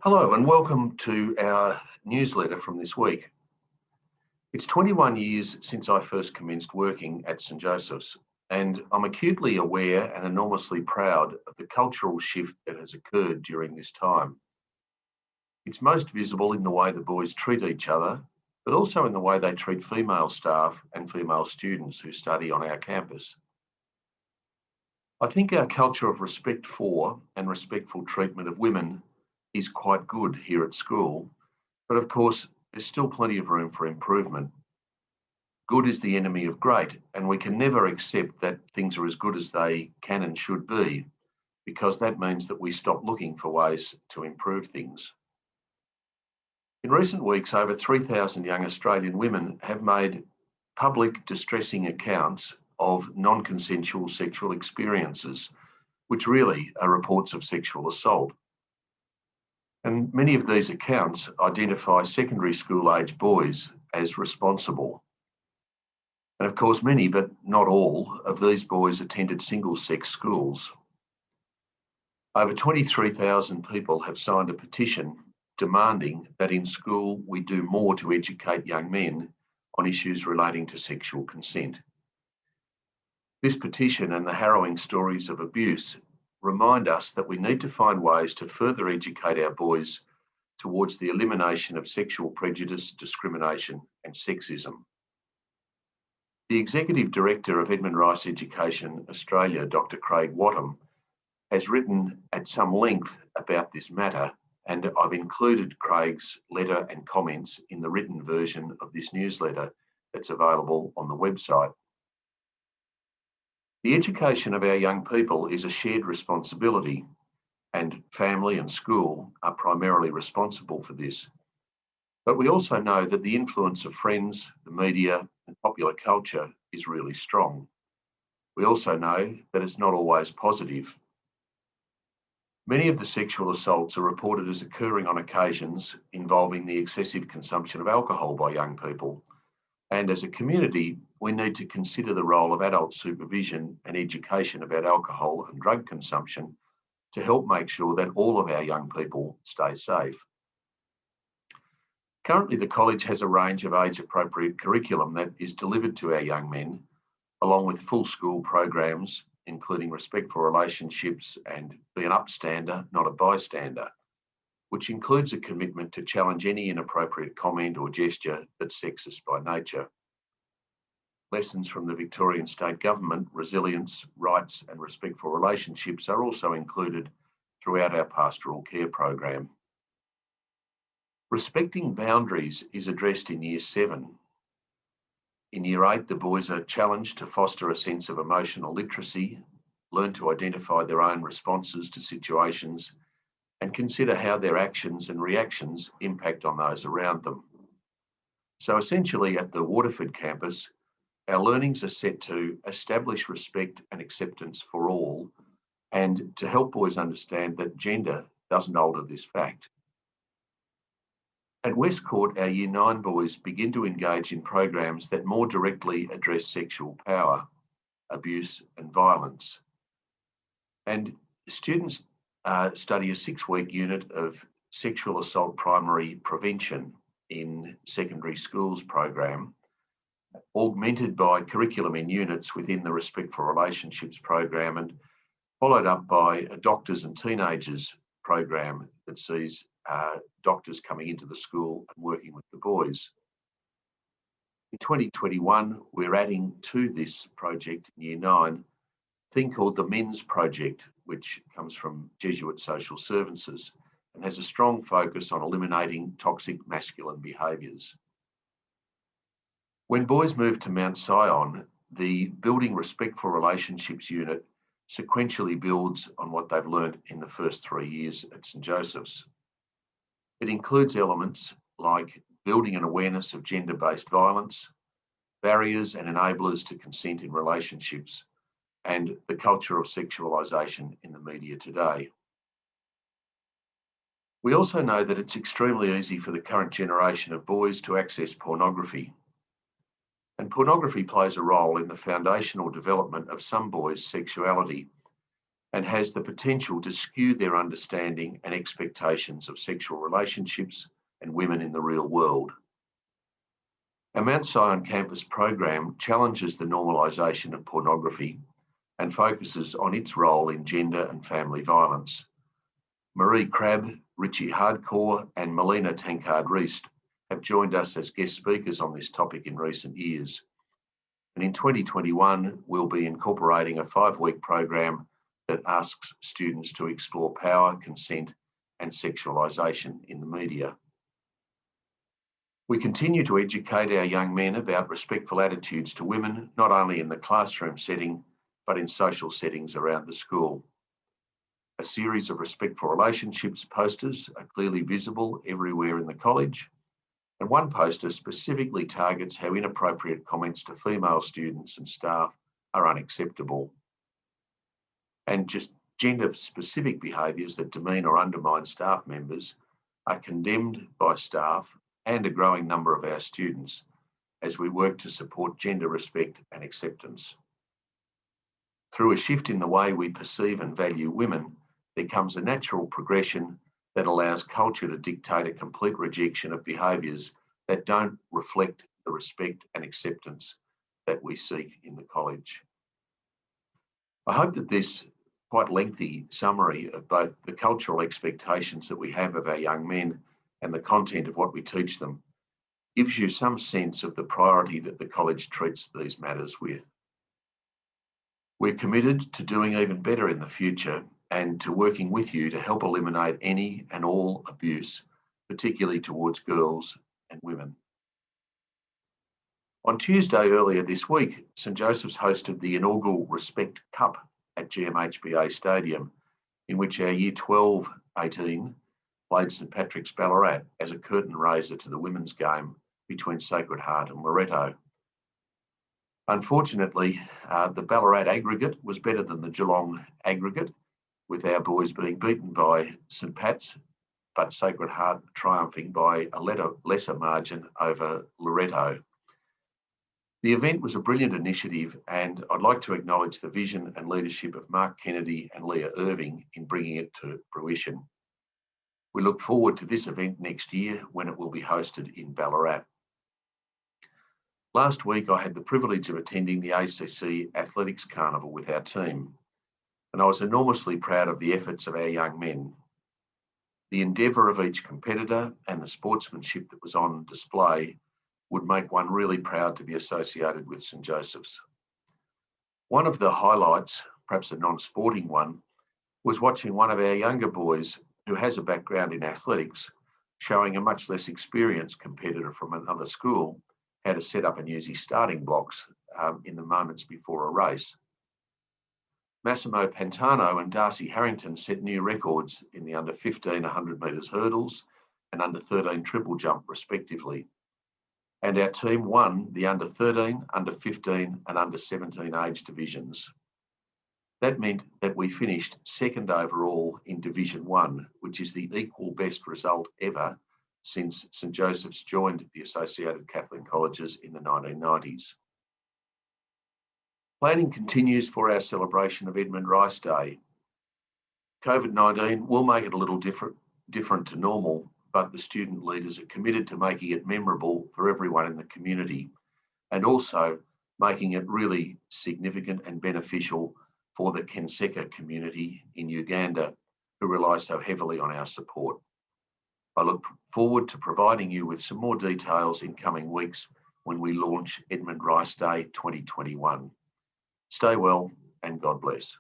Hello and welcome to our newsletter from this week. It's 21 years since I first commenced working at St Joseph's, and I'm acutely aware and enormously proud of the cultural shift that has occurred during this time. It's most visible in the way the boys treat each other, but also in the way they treat female staff and female students who study on our campus. I think our culture of respect for and respectful treatment of women is quite good here at school, but of course, there's still plenty of room for improvement. Good is the enemy of great, and we can never accept that things are as good as they can and should be, because that means that we stop looking for ways to improve things. In recent weeks, over 3,000 young Australian women have made public distressing accounts of non-consensual sexual experiences, which really are reports of sexual assault. And many of these accounts identify secondary school age boys as responsible. And of course, many, but not all, of these boys attended single-sex schools. Over 23,000 people have signed a petition demanding that in school we do more to educate young men on issues relating to sexual consent. This petition and the harrowing stories of abuse remind us that we need to find ways to further educate our boys towards the elimination of sexual prejudice, discrimination, and sexism. The Executive Director of Edmund Rice Education Australia, Dr. Craig Wattam, has written at some length about this matter, and I've included Craig's letter and comments in the written version of this newsletter that's available on the website. The education of our young people is a shared responsibility, and family and school are primarily responsible for this. But we also know that the influence of friends, the media, and popular culture is really strong. We also know that it's not always positive. Many of the sexual assaults are reported as occurring on occasions involving the excessive consumption of alcohol by young people. And as a community, we need to consider the role of adult supervision and education about alcohol and drug consumption to help make sure that all of our young people stay safe. Currently, the college has a range of age-appropriate curriculum that is delivered to our young men, along with full school programs, including respect for relationships and be an upstander, not a bystander, which includes a commitment to challenge any inappropriate comment or gesture that's sexist by nature. Lessons from the Victorian State Government, resilience, rights and respect for relationships are also included throughout our pastoral care program. Respecting boundaries is addressed in Year 7. In Year 8, the boys are challenged to foster a sense of emotional literacy, learn to identify their own responses to situations, and consider how their actions and reactions impact on those around them. So essentially at the Waterford campus, our learnings are set to establish respect and acceptance for all, and to help boys understand that gender doesn't alter this fact. At Westcourt, our Year 9 boys begin to engage in programs that more directly address sexual power, abuse and violence. And students study a 6-week unit of sexual assault primary prevention in secondary schools program, augmented by curriculum in units within the Respect for Relationships program, and followed up by a doctors and teenagers program that sees doctors coming into the school and working with the boys. In 2021, we're adding to this project in Year 9 a thing called the Men's Project, which comes from Jesuit Social Services and has a strong focus on eliminating toxic masculine behaviours. When boys move to Mount Sion, the Building Respect for Relationships unit sequentially builds on what they've learned in the first 3 years at St Joseph's. It includes elements like building an awareness of gender-based violence, barriers and enablers to consent in relationships, and the culture of sexualisation in the media today. We also know that it's extremely easy for the current generation of boys to access pornography. And pornography plays a role in the foundational development of some boys' sexuality, and has the potential to skew their understanding and expectations of sexual relationships and women in the real world. Our Mount Sion campus program challenges the normalisation of pornography and focuses on its role in gender and family violence. Marie Crabb, Richie Hardcore and Melina Tankard-Reist have joined us as guest speakers on this topic in recent years. And in 2021, we'll be incorporating a 5-week program that asks students to explore power, consent and sexualisation in the media. We continue to educate our young men about respectful attitudes to women, not only in the classroom setting, but in social settings around the school. A series of respectful relationships posters are clearly visible everywhere in the college, and one poster specifically targets how inappropriate comments to female students and staff are unacceptable. And just gender-specific behaviours that demean or undermine staff members are condemned by staff and a growing number of our students as we work to support gender respect and acceptance. Through a shift in the way we perceive and value women, there comes a natural progression that allows culture to dictate a complete rejection of behaviours that don't reflect the respect and acceptance that we seek in the college. I hope that this quite lengthy summary of both the cultural expectations that we have of our young men and the content of what we teach them gives you some sense of the priority that the college treats these matters with. We're committed to doing even better in the future and to working with you to help eliminate any and all abuse, particularly towards girls and women. On Tuesday earlier this week, St Joseph's hosted the inaugural Respect Cup at GMHBA Stadium, in which our Year 12-18 played St Patrick's Ballarat as a curtain raiser to the women's game between Sacred Heart and Loreto. Unfortunately, the Ballarat aggregate was better than the Geelong aggregate, with our boys being beaten by St Pat's, but Sacred Heart triumphing by a lesser margin over Loreto. The event was a brilliant initiative, and I'd like to acknowledge the vision and leadership of Mark Kennedy and Leah Irving in bringing it to fruition. We look forward to this event next year when it will be hosted in Ballarat. Last week, I had the privilege of attending the ACC Athletics Carnival with our team, and I was enormously proud of the efforts of our young men. The endeavour of each competitor and the sportsmanship that was on display would make one really proud to be associated with St Joseph's. One of the highlights, perhaps a non-sporting one, was watching one of our younger boys who has a background in athletics, showing a much less experienced competitor from another school how to set up and use his starting blocks in the moments before a race. Massimo Pantano and Darcy Harrington set new records in the under 15 100 metres hurdles and under 13 triple jump respectively. And our team won the under 13, under 15 and under 17 age divisions. That meant that we finished second overall in Division 1, which is the equal best result ever since St Joseph's joined the Associated Catholic Colleges in the 1990s. Planning continues for our celebration of Edmund Rice Day. COVID-19 will make it a little different to normal, but the student leaders are committed to making it memorable for everyone in the community and also making it really significant and beneficial for the Kenseka community in Uganda, who rely so heavily on our support. I look forward to providing you with some more details in coming weeks when we launch Edmund Rice Day 2021. Stay well and God bless.